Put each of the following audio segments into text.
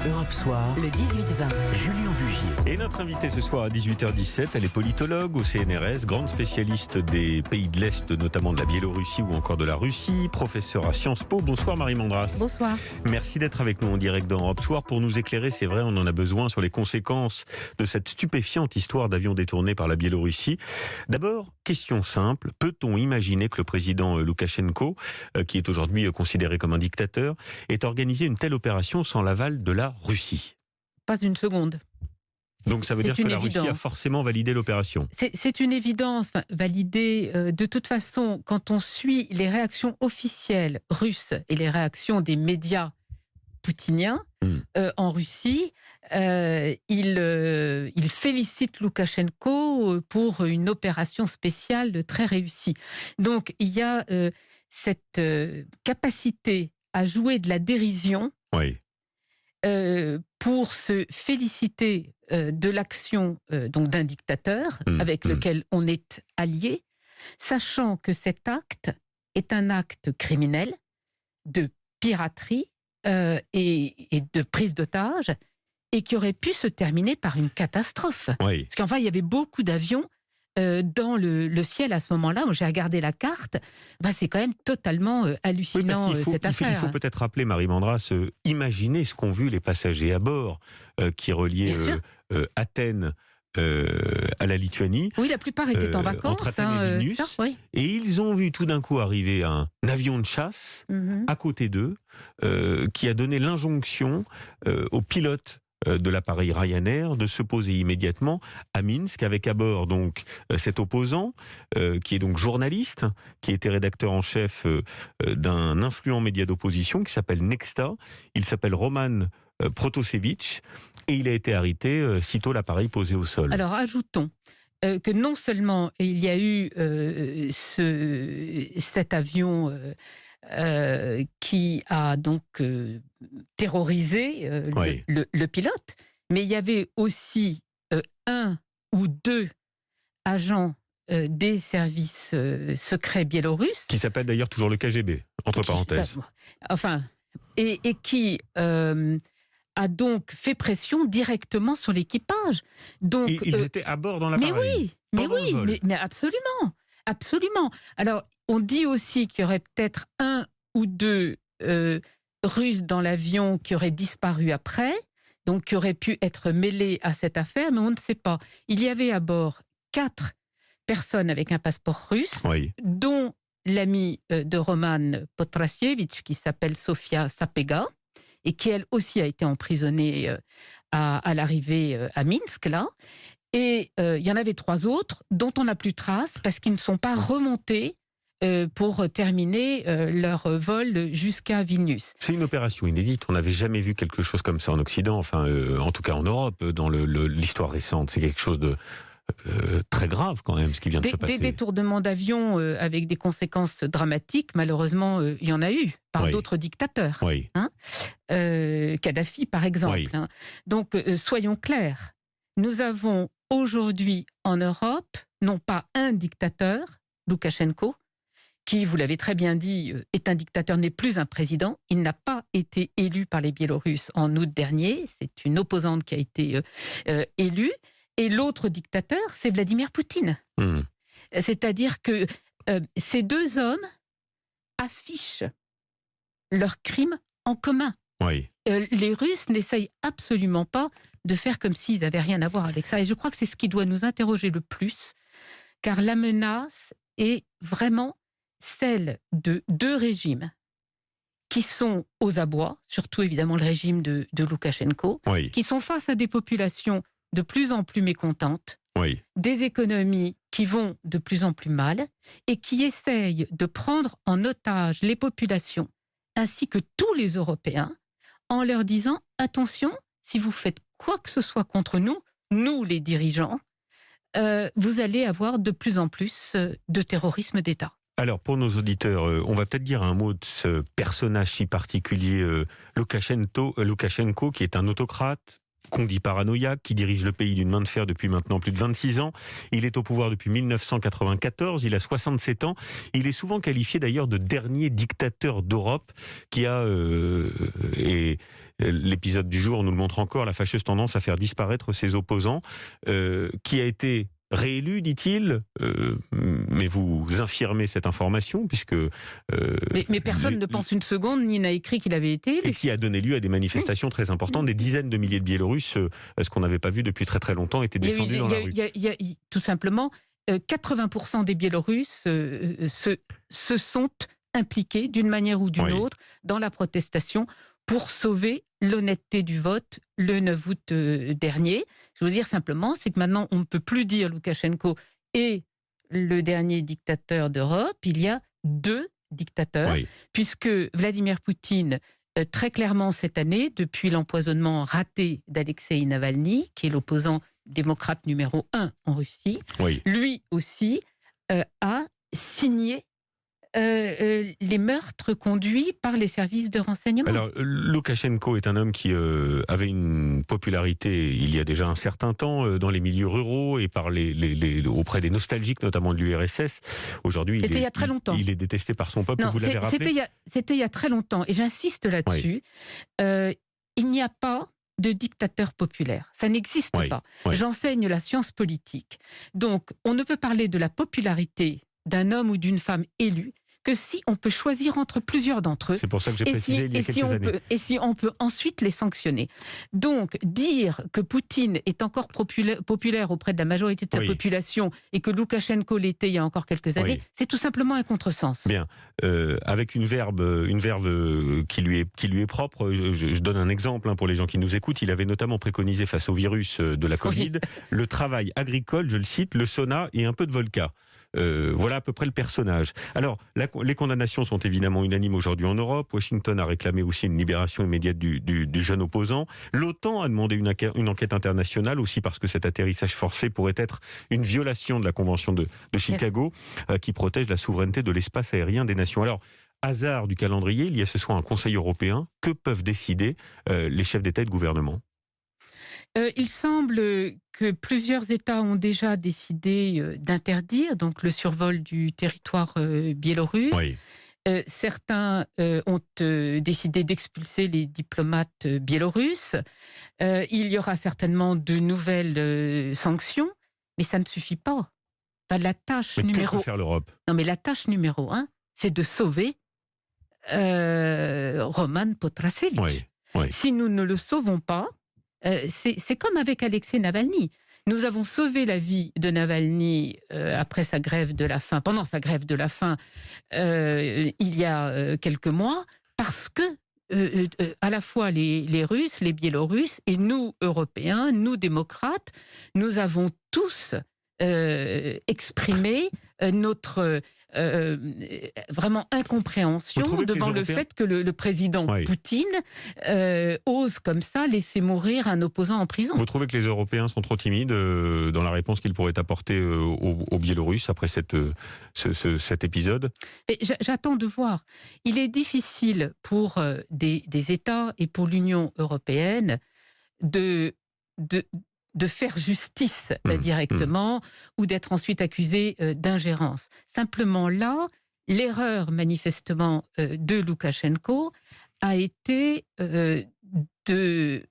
Europe Soir, le 18-20, Julien Bugier. Et notre invitée ce soir à 18h17, elle est politologue au CNRS, grande spécialiste des pays de l'Est, notamment de la Biélorussie ou encore de la Russie, professeure à Sciences Po. Bonsoir Marie Mandras. Bonsoir. Merci d'être avec nous en direct dans Europe Soir pour nous éclairer, c'est vrai, on en a besoin, sur les conséquences de cette stupéfiante histoire d'avion détourné par la Biélorussie. D'abord, question simple, peut-on imaginer que le président Loukachenko, qui est aujourd'hui considéré comme un dictateur, ait organisé une telle opération sans l'aval de la Russie? Pas une seconde. Donc ça veut dire que la Russie a forcément validé l'opération. C'est une évidence, validée. De toute façon, quand on suit les réactions officielles russes et les réactions des médias poutiniens en Russie, ils félicitent Loukachenko pour une opération spéciale très réussie. Donc il y a cette capacité à jouer de la dérision. Oui. Pour se féliciter de l'action donc d'un dictateur avec lequel on est allié, sachant que cet acte est un acte criminel de piraterie et de prise d'otage et qui aurait pu se terminer par une catastrophe. Oui. Parce qu'enfin, il y avait beaucoup d'avions dans le ciel à ce moment-là. J'ai regardé la carte, c'est quand même totalement hallucinant, cette affaire. Il faut peut-être rappeler, Marie Mandras, imaginez ce qu'ont vu les passagers à bord qui reliaient Athènes à la Lituanie. Oui, la plupart étaient en vacances. Entre Athènes et Vilnius. Et ils ont vu tout d'un coup arriver un avion de chasse à côté d'eux qui a donné l'injonction aux pilotes de l'appareil Ryanair de se poser immédiatement à Minsk avec à bord donc cet opposant qui est donc journaliste, qui était rédacteur en chef d'un influent média d'opposition qui s'appelle Nexta. Il s'appelle Roman Protasevich et il a été arrêté sitôt l'appareil posé au sol. Alors ajoutons que non seulement il y a eu cet avion qui a donc terrorisé le pilote, mais il y avait aussi un ou deux agents des services secrets biélorusses. Qui s'appelle d'ailleurs toujours le KGB, entre parenthèses. Enfin, et qui a donc fait pression directement sur l'équipage. Donc, et ils étaient à bord dans l'appareil. Mais absolument, absolument. Alors, on dit aussi qu'il y aurait peut-être un ou deux Russes dans l'avion qui auraient disparu après, donc qui auraient pu être mêlés à cette affaire, mais on ne sait pas. Il y avait à bord 4 personnes avec un passeport russe, dont l'amie de Roman Protasevich qui s'appelle Sofia Sapega, et qui elle aussi a été emprisonnée à l'arrivée à Minsk, là. Et il y en avait 3 autres dont on n'a plus trace parce qu'ils ne sont pas remontés pour terminer leur vol jusqu'à Vilnius. C'est une opération inédite. On n'avait jamais vu quelque chose comme ça en Occident, enfin en tout cas en Europe, dans l'histoire récente. C'est quelque chose de très grave quand même, ce qui vient de se passer. Des détournements d'avions avec des conséquences dramatiques, malheureusement, il y en a eu par d'autres dictateurs. Kadhafi, par exemple. Donc, soyons clairs. Nous avons aujourd'hui en Europe, non pas un dictateur, Loukachenko, qui, vous l'avez très bien dit, est un dictateur, n'est plus un président. Il n'a pas été élu par les Biélorusses en août dernier. C'est une opposante qui a été élue. Et l'autre dictateur, c'est Vladimir Poutine. C'est-à-dire que ces 2 hommes affichent leurs crimes en commun. Les Russes n'essayent absolument pas de faire comme s'ils n'avaient rien à voir avec ça. Et je crois que c'est ce qui doit nous interroger le plus, car la menace est vraiment celle de 2 régimes qui sont aux abois, surtout évidemment le régime de Loukachenko, qui sont face à des populations de plus en plus mécontentes, des économies qui vont de plus en plus mal et qui essayent de prendre en otage les populations ainsi que tous les Européens en leur disant « Attention, si vous faites quoi que ce soit contre nous, nous les dirigeants, vous allez avoir de plus en plus de terrorisme d'État. » Alors, pour nos auditeurs, on va peut-être dire un mot de ce personnage si particulier, Loukachenko, qui est un autocrate, qu'on dit paranoïaque, qui dirige le pays d'une main de fer depuis maintenant plus de 26 ans. Il est au pouvoir depuis 1994, il a 67 ans. Il est souvent qualifié d'ailleurs de dernier dictateur d'Europe qui a l'épisode du jour nous le montre encore, la fâcheuse tendance à faire disparaître ses opposants, qui a été réélu, dit-il, mais vous infirmez cette information, puisque... mais personne ne pense une seconde, ni n'a écrit qu'il avait été élu. Et qui a donné lieu à des manifestations très importantes. Des dizaines de milliers de Biélorusses, ce qu'on n'avait pas vu depuis très très longtemps, étaient descendus dans la rue. Tout simplement, 80% des Biélorusses se sont impliqués d'une manière ou d'une autre dans la protestation pour sauver l'honnêteté du vote le 9 août dernier. Je veux dire simplement, c'est que maintenant, on ne peut plus dire Loukachenko est le dernier dictateur d'Europe. Il y a 2 dictateurs, puisque Vladimir Poutine, très clairement cette année, depuis l'empoisonnement raté d'Alexeï Navalny, qui est l'opposant démocrate numéro 1 en Russie, lui aussi a signé les meurtres conduits par les services de renseignement. Alors, Loukachenko est un homme qui avait une popularité il y a déjà un certain temps dans les milieux ruraux et auprès des nostalgiques, notamment de l'URSS. Aujourd'hui, il y a très longtemps. Il est détesté par son peuple, vous l'avez rappelé. C'était il y a très longtemps, et j'insiste là-dessus. Il n'y a pas de dictateur populaire. Ça n'existe pas. J'enseigne la science politique. Donc, on ne peut parler de la popularité d'un homme ou d'une femme élu que si on peut choisir entre plusieurs d'entre eux. C'est pour ça que j'ai précisé il y a quelques années. Et si on peut ensuite les sanctionner. Donc, dire que Poutine est encore populaire auprès de la majorité de sa population et que Loukachenko l'était il y a encore quelques années, c'est tout simplement un contresens. Bien. Avec une verve qui lui est propre, je donne un exemple pour les gens qui nous écoutent. Il avait notamment préconisé face au virus de la Covid le travail agricole, je le cite, le sauna et un peu de vodka. Voilà à peu près le personnage. Alors, les condamnations sont évidemment unanimes aujourd'hui en Europe. Washington a réclamé aussi une libération immédiate du jeune opposant. L'OTAN a demandé une enquête internationale aussi parce que cet atterrissage forcé pourrait être une violation de la Convention de Chicago qui protège la souveraineté de l'espace aérien des nations. Alors, hasard du calendrier, il y a ce soir un Conseil européen. Que peuvent décider les chefs d'État et de gouvernement ? Il semble que plusieurs États ont déjà décidé d'interdire donc le survol du territoire biélorusse. Certains ont décidé d'expulser les diplomates biélorusses. Il y aura certainement de nouvelles sanctions, mais ça ne suffit pas. La tâche numéro... Que peut faire l'Europe ? Non, mais la tâche numéro 1, c'est de sauver Roman Potrasevic. Si nous ne le sauvons pas, c'est comme avec Alexeï Navalny. Nous avons sauvé la vie de Navalny après sa grève de la faim, pendant sa grève de la faim, il y a quelques mois, parce que à la fois les Russes, les Biélorusses et nous, Européens, nous, démocrates, nous avons tous exprimé notre vraiment incompréhension devant le fait que le président Poutine ose comme ça laisser mourir un opposant en prison. Vous trouvez que les Européens sont trop timides dans la réponse qu'ils pourraient apporter aux Biélorusses après cet épisode ? J'attends de voir. Il est difficile pour des États et pour l'Union européenne de faire justice directement ou d'être ensuite accusé d'ingérence. Simplement là, l'erreur manifestement de Loukachenko a été de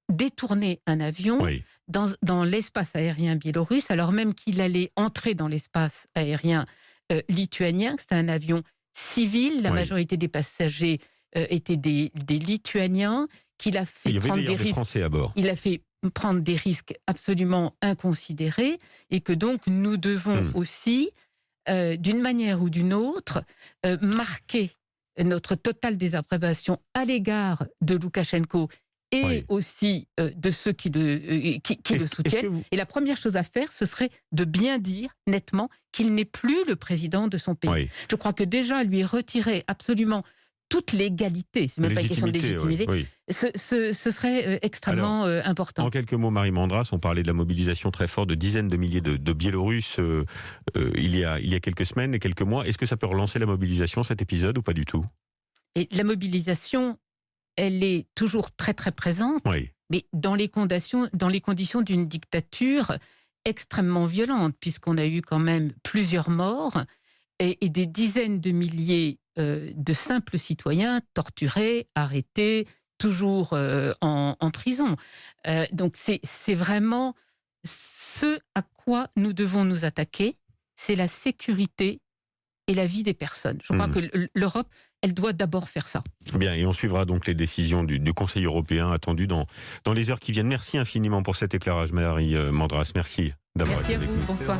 détourner un avion dans l'espace aérien biélorusse, alors même qu'il allait entrer dans l'espace aérien lituanien. C'était un avion civil, la majorité des passagers étaient des Lituaniens, qu'il a fait prendre des risques. Français à bord. Il a fait prendre des risques absolument inconsidérés et que donc nous devons aussi, d'une manière ou d'une autre, marquer notre totale désapprobation à l'égard de Loukachenko et aussi de ceux qui le soutiennent. Et la première chose à faire, ce serait de bien dire nettement qu'il n'est plus le président de son pays. Je crois que déjà lui retirer absolument toute l'égalité, c'est même pas une question de légitimité, ce serait extrêmement important. En quelques mots, Marie Mandras, on parlait de la mobilisation très forte de dizaines de milliers de Biélorusses il y a quelques semaines et quelques mois. Est-ce que ça peut relancer la mobilisation, cet épisode, ou pas du tout ? Et la mobilisation, elle est toujours très très présente, mais dans les conditions d'une dictature extrêmement violente, puisqu'on a eu quand même plusieurs morts et des dizaines de milliers de simples citoyens torturés, arrêtés, toujours en prison. Donc c'est vraiment ce à quoi nous devons nous attaquer, c'est la sécurité et la vie des personnes. Je crois que l'Europe, elle doit d'abord faire ça. Bien, et on suivra donc les décisions du Conseil européen attendues dans les heures qui viennent. Merci infiniment pour cet éclairage, Marie Mandras. Merci d'avoir été avec nous. Bonsoir.